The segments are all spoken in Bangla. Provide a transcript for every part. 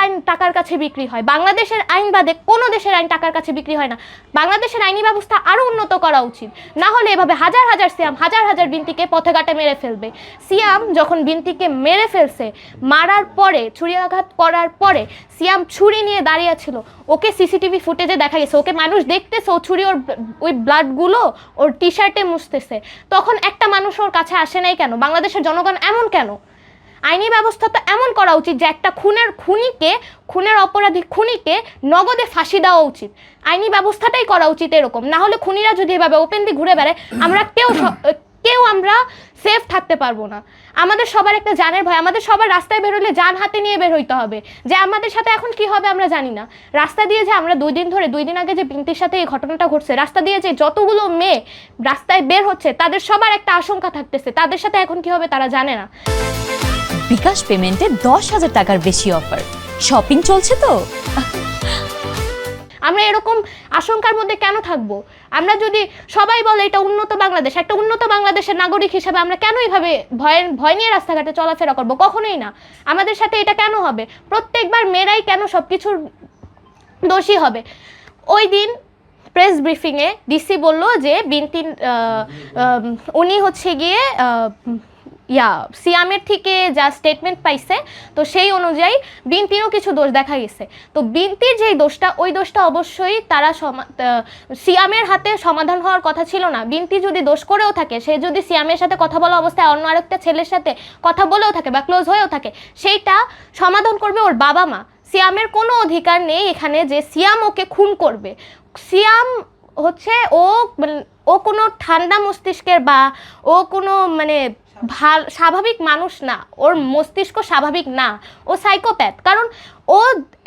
আইন টাকার কাছে বিক্রি হয়, বাংলাদেশের আইন বাদে কোনো দেশের আইন টাকার কাছে বিক্রি হয় না। বাংলাদেশের আইনি ব্যবস্থা আরও উন্নত করা উচিত, না হলে এভাবে হাজার হাজার সিয়াম হাজার হাজার বিনতিকে পথে ঘাটে মেরে ফেলবে। সিয়াম যখন বিনতিকে মেরে ফেলছে, মারার পরে ছুরিয়াঘাত করার পরে সিয়াম ছুরি নিয়ে দাঁড়িয়েছিল, ওকে সিসিটিভি ফুটেজে দেখা গেছে, ওকে মানুষ দেখতেছে ও ছুরি ওই ব্লাডগুলো ওর টি শার্টে মুছতেছে, তখন একটা মানুষ ওর কাছে আসে নাই কেন? বাংলাদেশের জনগণ এমন কেন? আইনি ব্যবস্থা তো এমন করা উচিত যে একটা খুনের অপরাধী খুনিকে নগদে ফাঁসি দেওয়া উচিত। আইনি ব্যবস্থাটাই করা উচিত এরকম, না হলে খুনিরা যদি এভাবে ওপেনলি ঘুরে বেড়ায় আমরা কেউ আমরা সেফ থাকতে পারবো না। আমাদের সবার একটা জানের ভয়, আমাদের সবার রাস্তায় বের হলে জান হাতে নিয়ে বের হইতে হবে, যে আমাদের সাথে এখন কি হবে আমরা জানি না। রাস্তা দিয়ে যে আমরা 2 দিন আগে যে বিনতির সাথে এই ঘটনাটা ঘটছে, রাস্তা দিয়ে যে যতগুলো মেয়ে রাস্তায় বের হচ্ছে তাদের সবার একটা আশঙ্কা থাকতেছে, তাদের সাথে এখন কি হবে তারা জানে না। বিকাশ পেমেন্টে 10,000 টাকার বেশি অফার, শপিং চলছে তো। আমরা এরকম আশঙ্কার মধ্যে কেন থাকবো? আমরা যদি সবাই বলে এটা উন্নত বাংলাদেশ, একটা উন্নত বাংলাদেশের নাগরিক হিসেবে আমরা কেন এইভাবে ভয় নিয়ে রাস্তাঘাটে চলাফেরা করবো? কখনোই না। আমাদের সাথে এটা কেন হবে? প্রত্যেকবার মেয়েরাই কেন সব কিছুর দোষী হবে? ওই দিন প্রেস ব্রিফিংয়ে ডিসি বলল যে বিনতি উনি হচ্ছে গিয়ে সিয়ামের থেকে যা স্টেটমেন্ট পাইছে তো সেই অনুযায়ী বিনতিরও কিছু দোষ দেখা গেছে। তো বিনতির যেই দোষটা, ওই দোষটা অবশ্যই তারা সিয়ামের হাতে সমাধান হওয়ার কথা ছিল না। বিনতি যদি দোষ করেও থাকে, সে যদি সিয়ামের সাথে কথা বলা অবস্থায় অন্য আরেকটা ছেলের সাথে কথা বলেও থাকে বা ক্লোজ হয়েও থাকে, সেইটা সমাধান করবে ওর বাবা মা। সিয়ামের কোনো অধিকার নেই এখানে যে সিয়াম ওকে খুন করবে। সিয়াম হচ্ছে ও কোনো ঠান্ডা মস্তিষ্কের বা ও কোনো স্বাভাবিক মানুষ না, ওর মস্তিষ্ক স্বাভাবিক না, ও সাইকোপ্যাথ। কারণ ও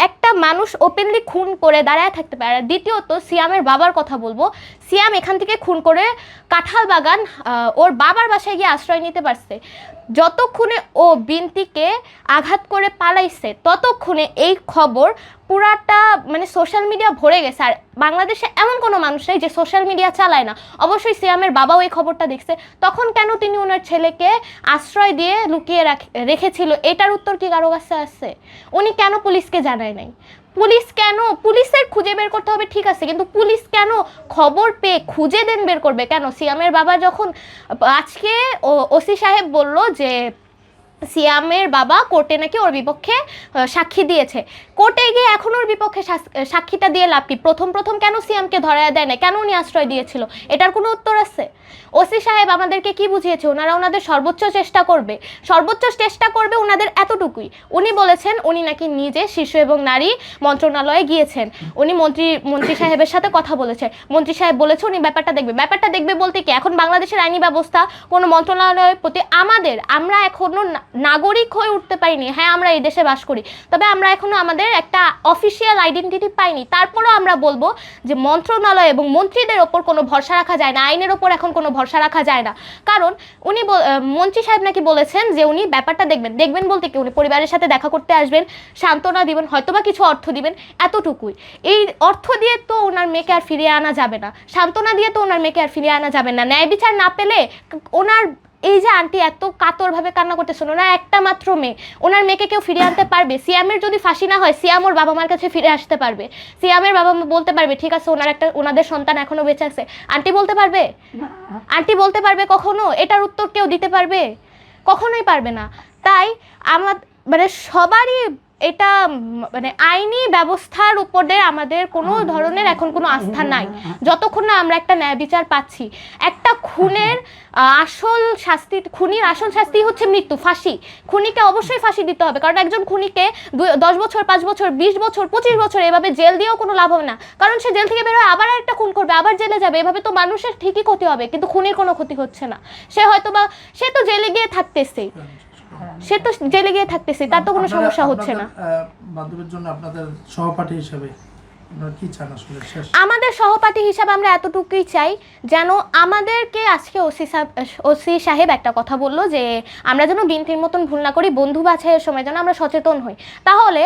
একটা মানুষ ওপেনলি খুন করে দাঁড়ায় থাকতে পারে। দ্বিতীয়ত সিয়ামের বাবার কথা বলবো, সিয়াম এখান থেকে খুন করে কাঁঠাল বাগান ওর বাবার বাসায় গিয়ে আশ্রয় নিতে পারছে। যতক্ষণে ও বিনতিকে আঘাত করে পালাইছে ততক্ষণে এই খবর পুরাটা সোশ্যাল মিডিয়া ভরে গেছে। আর বাংলাদেশে এমন কোনো মানুষ নেই যে সোশ্যাল মিডিয়া চালায় না। অবশ্যই সিয়ামের বাবাও এই খবরটা দেখছে। তখন কেন তিনি ওনার ছেলেকে আশ্রয় দিয়ে লুকিয়ে রেখেছিল, এটার উত্তর কি কারো কাছে আছে? উনি কেন পুলিশকে জানায় নাই? পুলিশের খুঁজে বের করতে হবে ঠিক আছে, কিন্তু পুলিশ কেন খবর পেয়ে খুঁজে বের করবে কেন? সিয়ামের বাবা যখন আজকে ওসি সাহেব বলল যে সিয়ামের বাবা কোর্টে নাকি ওর বিপক্ষে সাক্ষী দিয়েছে, কোর্টে গিয়ে এখন ওর বিপক্ষে সাক্ষীটা দিয়ে লাভ কি? প্রথম কেন সিয়ামকে ধরায় দেয় না? কেন উনি আশ্রয় দিয়েছিল? এটার কোনো উত্তর আছে? ওসি সাহেব আমাদেরকে কি বুঝিয়েছে? ওনাদের সর্বোচ্চ চেষ্টা করবে ওনাদের এতটুকুই। উনি বলেছেন উনি নাকি নিজে শিশু এবং নারী মন্ত্রণালয়ে গিয়েছেন, উনি মন্ত্রী সাহেবের সাথে কথা বলেছেন, মন্ত্রী সাহেব বলেছে উনি ব্যাপারটা দেখবে বলতে কি এখন বাংলাদেশের আইনি ব্যবস্থা কোনো মন্ত্রণালয়ের প্রতি আমরা এখনো নাগরিক হয়ে উঠতে পারিনি। হ্যাঁ, আমরা এই দেশে বাস করি, তবে আমরা এখনো আমাদের একটা অফিসিয়াল আইডেন্টিটি পাইনি। তারপরেও আমরা বলবো যে মন্ত্রণালয় এবং মন্ত্রীদের ওপর কোনো ভরসা রাখা যায় না, আইনের ওপর এখন কোনো ভরসা রাখা যায় না। কারণ উনি মন্ত্রী সাহেব নাকি বলেছেন যে উনি ব্যাপারটা দেখবেন বলতে কি উনি পরিবারের সাথে দেখা করতে আসবেন, সান্ত্বনা দিবেন, হয়তোবা কিছু অর্থ দিবেন, এতটুকুই। এই অর্থ দিয়ে তো ওনার মেয়েকে আর ফিরিয়ে আনা যাবে না, সান্ত্বনা দিয়ে তো ওনার মেয়েকে আর ফিরিয়ে আনা যাবে না। ন্যায় বিচার না পেলে ওনার এই যে আন্টি এত কাতরভাবে কান্না করতেছেন, ওনার একটা মাত্র মেয়ে, ওনার মেয়েকে কেউ ফিরিয়ে আনতে পারবে? সিয়ামের যদি ফাঁসি না হয় সিয়াম ওর বাবা মার কাছে ফিরে আসতে পারবে, সিয়ামের বাবা মা বলতে পারবে ঠিক আছে ওনাদের সন্তান এখনো বেঁচে আছে। আন্টি বলতে পারবে কখনো? এটার উত্তর কেউ দিতে পারবে? কখনোই পারবে না। তাই আমার সবারই এটা আইনি ব্যবস্থার উপরে আমাদের কোনো ধরনের এখন কোনো আস্থা নাই যতক্ষণ না আমরা একটা ন্যায় বিচার পাচ্ছি। একটা খুনির আসল শাস্তি হচ্ছে মৃত্যু, ফাঁসি। খুনিকে অবশ্যই ফাঁসি দিতে হবে, কারণ একজন খুনিকে 10 বছর, 5 বছর, 20 বছর, 25 বছর এভাবে জেল দিয়েও কোনো লাভ হবে না, কারণ সে জেল থেকে বের হয়ে আবার একটা খুন করবে, আবার জেলে যাবে। এভাবে তো মানুষের ঠিকই ক্ষতি হবে, কিন্তু খুনির কোনো ক্ষতি হচ্ছে না। সে তো জেলে গিয়ে থাকতেছে, তার তো কোনো সমস্যা হচ্ছে না। বান্ধবীর জন্য আপনাদের সহপাঠী হিসেবে আমাদের সহপাঠী হিসাবে আমরা এতটুকুই চাই যেন আমাদেরকে আজকে ওসি সাহেব একটা কথা বললো যে আমরা যেন বিনতির মতন ভুল না করি, বন্ধু বাছাইয়ের সময় যেন আমরা সচেতন হই। তাহলে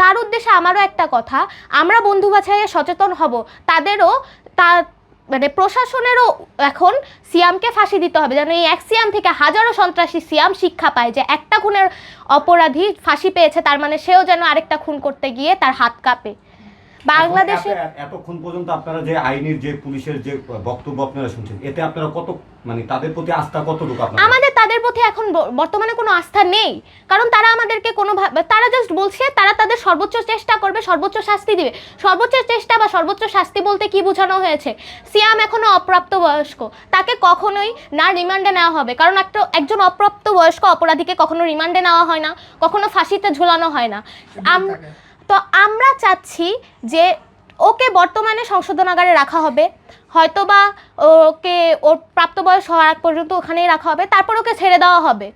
তার উদ্দেশ্যে আমারও একটা কথা, আমরা বন্ধু বাছাইয়ে সচেতন হব, মানে প্রশাসনেরও এখন সিয়ামকে ফাঁসি দিতে হবে, যেন এই এক সিয়াম থেকে হাজারো সন্ত্রাসী সিয়াম শিক্ষা পায় যে একটা খুনের অপরাধী ফাঁসি পেয়েছে তার মানে সেও যেন আরেকটা খুন করতে গিয়ে তার হাত কাঁপে। বাংলাদেশে এতক্ষণ পর্যন্ত আপনারা যে আইনের যে পুলিশের যে বক্তব্য আপনারা শুনছেন, এতে আপনারা কত মানে তাদের প্রতি আস্থা কতটুকু আপনারা? আমাদের তাদের প্রতি এখন বর্তমানে কোনো আস্থা নেই, কারণ তারা আমাদেরকে কোনোভাবে, তারা জাস্ট বলছে তারা তাদের সর্বোচ্চ চেষ্টা করবে, সর্বোচ্চ শাস্তি দিবে। সর্বোচ্চ চেষ্টা বা সর্বোচ্চ শাস্তি বলতে কি বোঝানো হয়েছে? সিয়াম এখনো অপ্রাপ্তবয়স্ক, তাকে কখনোই না রিমান্ডে নেওয়া হবে, কারণ একজন অপ্রাপ্তবয়স্ক অপরাধীকে কখনো রিমান্ডে নেওয়া হয় না, কখনো ফাঁসিতে ঝুলানো হয় না। তো আমরা চাচ্ছি যে ওকে বর্তমানে সংশোধনাগারে রাখা হবে, হয়তোবা ওকে ওর প্রাপ্তবয়স হওয়ার আগ পর্যন্ত ওখানেই রাখা হবে, তারপর ওকে ছেড়ে দেওয়া হবে।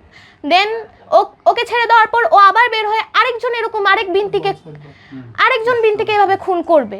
দেন ওকে ছেড়ে দেওয়ার পর ও আবার বের হয়ে আরেকজন এরকম আরেকজন বিনতিকে এভাবে খুন করবে।